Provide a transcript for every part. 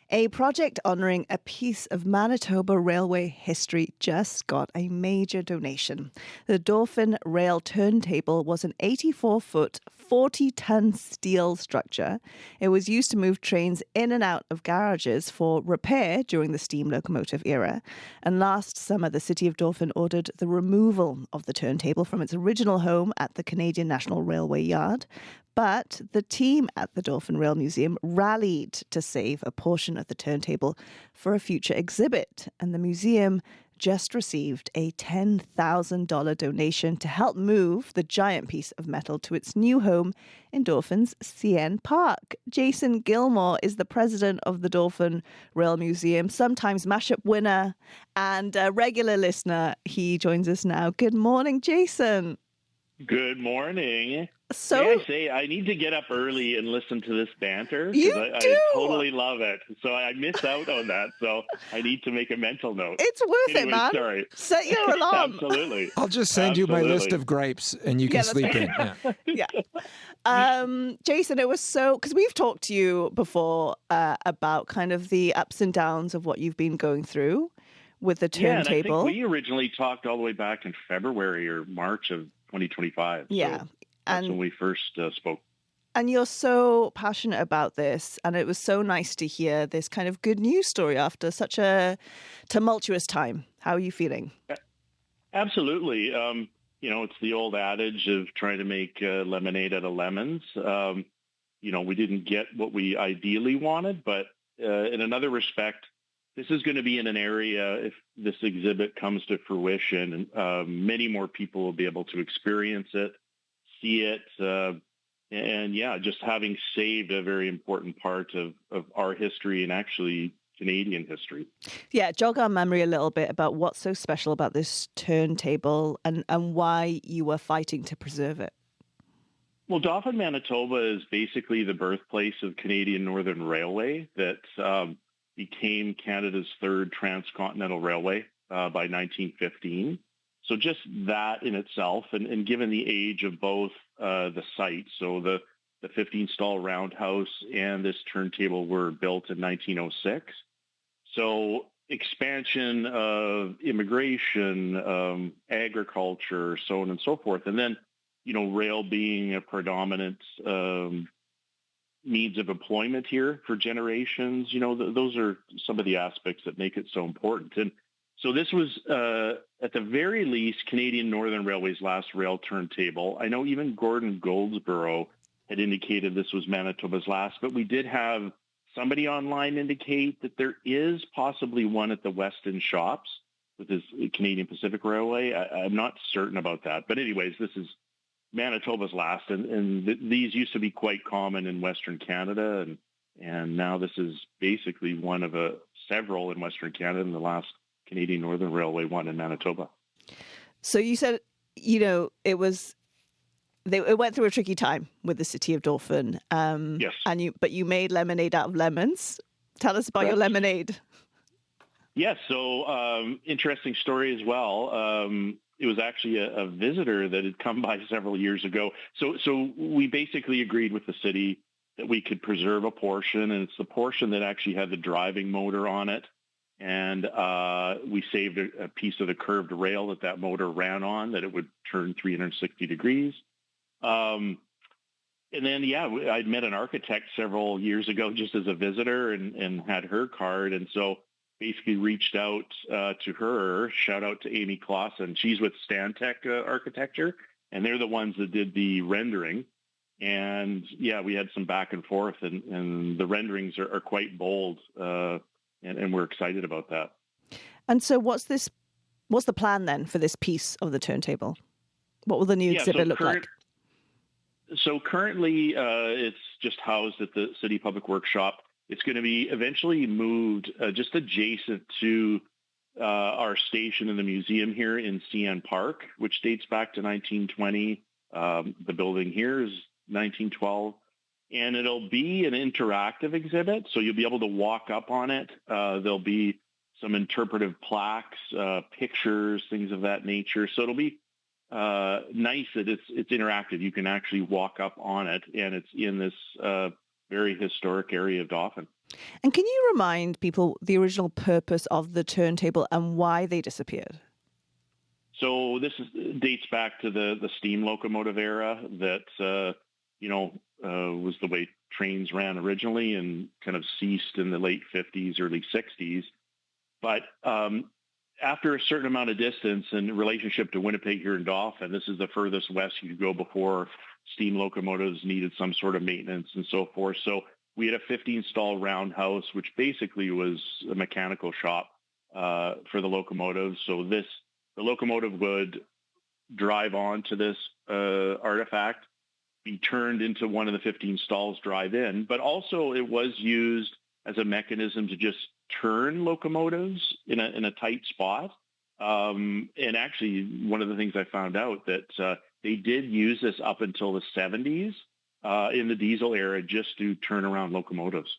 A project honouring a piece of Manitoba railway history just got a major donation. The Dauphin rail turntable was an 84-foot, 40-ton steel structure. It was used to move trains in and out of garages for repair during the steam locomotive era. And last summer, the city of Dauphin ordered the removal of the turntable from its original home at the Canadian National Railway Yard. But the team at the Dauphin Rail Museum rallied to save a portion of the turntable for a future exhibit. And the museum just received a $10,000 donation to help move the giant piece of metal to its new home in Dauphin's CN Park. Jason Gilmore is the president of the Dauphin Rail Museum, sometimes mashup winner and a regular listener. He joins us now. Good morning, Jason. Good morning. So, may I say, I need to get up early and listen to this banter you because do. I totally love it. So I miss out on that. So I need to make a mental note. It's worth it, man. Sorry. Set your alarm. Absolutely. I'll just send you my list of grapes and you can sleep in. Yeah. Jason, it was because we've talked to you before about kind of the ups and downs of what you've been going through with the turntable. Yeah, and I think we originally talked all the way back in February or March of 2025. Yeah. So that's when we first spoke. And you're so passionate about this, and it was so nice to hear this kind of good news story after such a tumultuous time. How are you feeling? Absolutely. It's the old adage of trying to make lemonade out of lemons. We didn't get what we ideally wanted, but in another respect, this is going to be in an area, if this exhibit comes to fruition, many more people will be able to experience it, see it, and just having saved a very important part of our history and actually Canadian history. Yeah, jog our memory a little bit about what's so special about this turntable and why you were fighting to preserve it. Well, Dauphin, Manitoba is basically the birthplace of Canadian Northern Railway that became Canada's third transcontinental railway by 1915. So just that in itself, and given the age of both the sites, so the 15-stall roundhouse and this turntable were built in 1906. So expansion of immigration, agriculture, so on and so forth. And then, rail being a predominant means of employment here for generations, those are some of the aspects that make it so important. And so this was, at the very least, Canadian Northern Railway's last rail turntable. I know even Gordon Goldsboro had indicated this was Manitoba's last, but we did have somebody online indicate that there is possibly one at the Weston Shops with this Canadian Pacific Railway. I'm not certain about that. But anyways, this is Manitoba's last, and these used to be quite common in Western Canada, and now this is basically one of several in Western Canada, and the last Canadian Northern Railway one in Manitoba. So you said, it went through a tricky time with the city of Dauphin. Yes. But you made lemonade out of lemons. Tell us about your lemonade. Yes. So interesting story as well. It was actually a visitor that had come by several years ago. So we basically agreed with the city that we could preserve a portion, and it's the portion that actually had the driving motor on it. And we saved a piece of the curved rail that motor ran on, that it would turn 360 degrees. And then, I'd met an architect several years ago just as a visitor and had her card. And so basically reached out to her, shout out to Amy Clausen. She's with Stantec Architecture, and they're the ones that did the rendering. And we had some back and forth, and the renderings are quite bold, and we're excited about that. And so what's the plan then for this piece of the turntable? What will the new exhibit look like? So currently it's just housed at the City Public Workshop. It's going to be eventually moved just adjacent to our station in the museum here in CN Park, which dates back to 1920. The building here is 1912. And it'll be an interactive exhibit, so you'll be able to walk up on it. There'll be some interpretive plaques, pictures, things of that nature. So it'll be nice that it's interactive. You can actually walk up on it, and it's in this very historic area of Dauphin. And can you remind people the original purpose of the turntable and why they disappeared? So this dates back to the steam locomotive era that, was the way trains ran originally and kind of ceased in the late 50s, early 60s. But after a certain amount of distance in relationship to Winnipeg here in Dauphin, this is the furthest west you could go before steam locomotives needed some sort of maintenance and so forth. So we had a 15-stall roundhouse, which basically was a mechanical shop for the locomotives. So the locomotive would drive on to this artifact, be turned into one of the 15 stalls, drive in, but also it was used as a mechanism to just turn locomotives in a tight spot. And actually, one of the things I found out that they did use this up until the 70s in the diesel era just to turn around locomotives.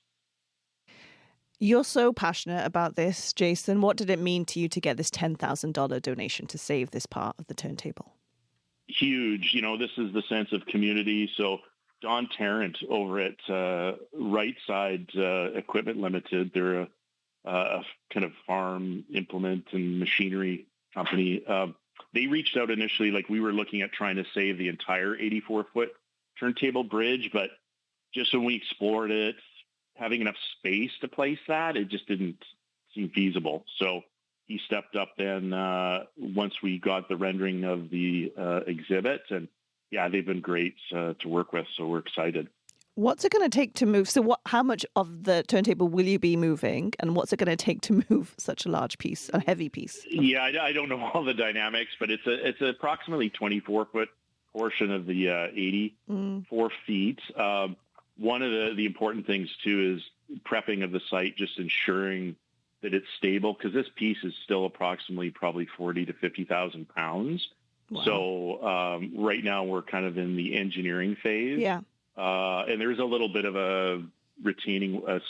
You're so passionate about this, Jason. What did it mean to you to get this $10,000 donation to save this part of the turntable? Huge. This is the sense of community. So Don Tarrant over at Right Side Equipment Limited, they're a kind of farm implement and machinery company. They reached out initially, like we were looking at trying to save the entire 84-foot turntable bridge, but just when we explored it, having enough space to place that, it just didn't seem feasible. So he stepped up then once we got the rendering of the exhibit, and yeah, they've been great to work with, so we're excited. What's it going to take to move? So how much of the turntable will you be moving, and what's it going to take to move such a large piece, a heavy piece? Yeah, I don't know all the dynamics, but it's approximately 24-foot portion of the 84 feet. One of the important things, too, is prepping of the site, just ensuring that it's stable, because this piece is still approximately probably 40 to 50,000 pounds. Wow. So right now we're kind of in the engineering phase. Yeah. And there's a little bit of a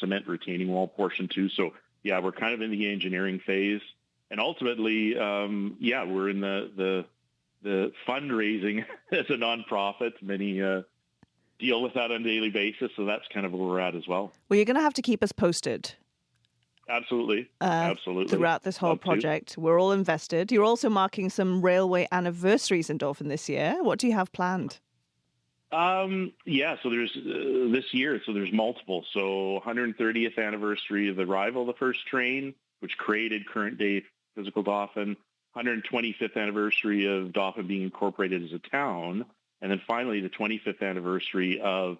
cement retaining wall portion, too. So, yeah, we're kind of in the engineering phase. And ultimately, we're in the fundraising as a nonprofit. Many deal with that on a daily basis, so that's kind of where we're at as well. Well, you're going to have to keep us posted. Absolutely. Absolutely. Throughout this whole project. We're all invested. You're also marking some railway anniversaries in Dauphin this year. What do you have planned? So there's this year, so there's multiple. So 130th anniversary of the arrival of the first train, which created current day physical Dauphin. 125th anniversary of Dauphin being incorporated as a town. And then finally, the 25th anniversary of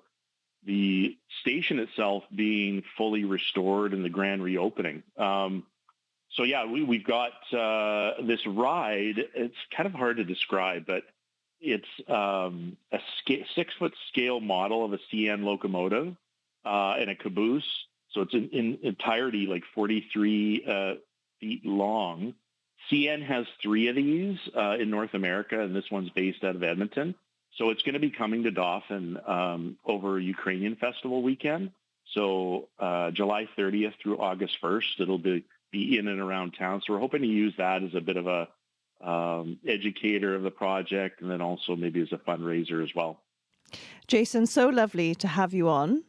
the station itself being fully restored and the grand reopening. We've got this ride. It's kind of hard to describe, but it's a 6-foot scale model of a CN locomotive and a caboose. So it's in entirety like 43 feet long. CN has 3 of these in North America, and this one's based out of Edmonton. So it's going to be coming to Dauphin over Ukrainian Festival weekend. So July 30th through August 1st, it'll be in and around town. So we're hoping to use that as a bit of a educator of the project, and then also maybe as a fundraiser as well. Jason, so lovely to have you on.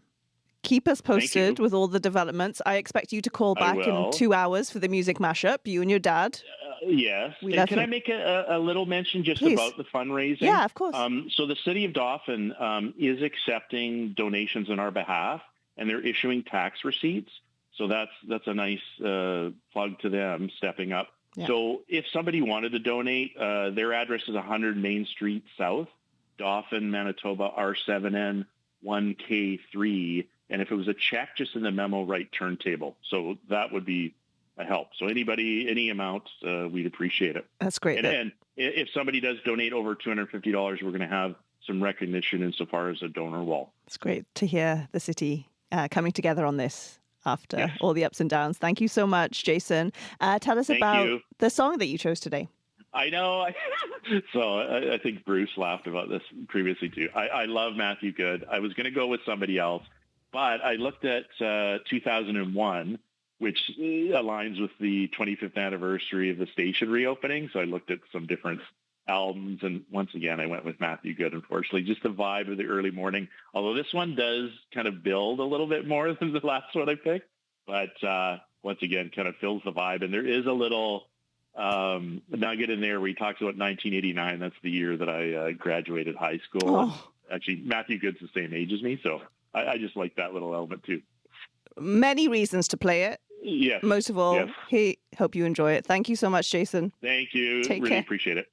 Keep us posted with all the developments. I expect you to call back in 2 hours for the music mashup, you and your dad. Yes. And can I make a little mention just about the fundraising? Yeah, of course. So the city of Dauphin is accepting donations on our behalf, and they're issuing tax receipts. So that's a nice plug to them stepping up. Yeah. So if somebody wanted to donate, their address is 100 Main Street South, Dauphin, Manitoba, R7N 1K3. And if it was a check, just in the memo, write turntable. So that would be a help. So any amount, we'd appreciate it. That's great. And if somebody does donate over $250, we're going to have some recognition insofar as a donor wall. It's great to hear the city coming together on this after all the ups and downs. Thank you so much, Jason. Tell us about the song that you chose today. I know. So I think Bruce laughed about this previously too. I love Matthew Good. I was going to go with somebody else, but I looked at 2001, which aligns with the 25th anniversary of the station reopening. So I looked at some different albums. And once again, I went with Matthew Good, unfortunately, just the vibe of the early morning. Although this one does kind of build a little bit more than the last one I picked. But once again, kind of fills the vibe. And there is a little nugget in there where he talks about 1989. That's the year that I graduated high school. Oh. Actually, Matthew Good's the same age as me. So I just like that little element too. Many reasons to play it. Yes. Most of all, yes. hope you enjoy it. Thank you so much, Jason. Thank you. Take really care. appreciate it.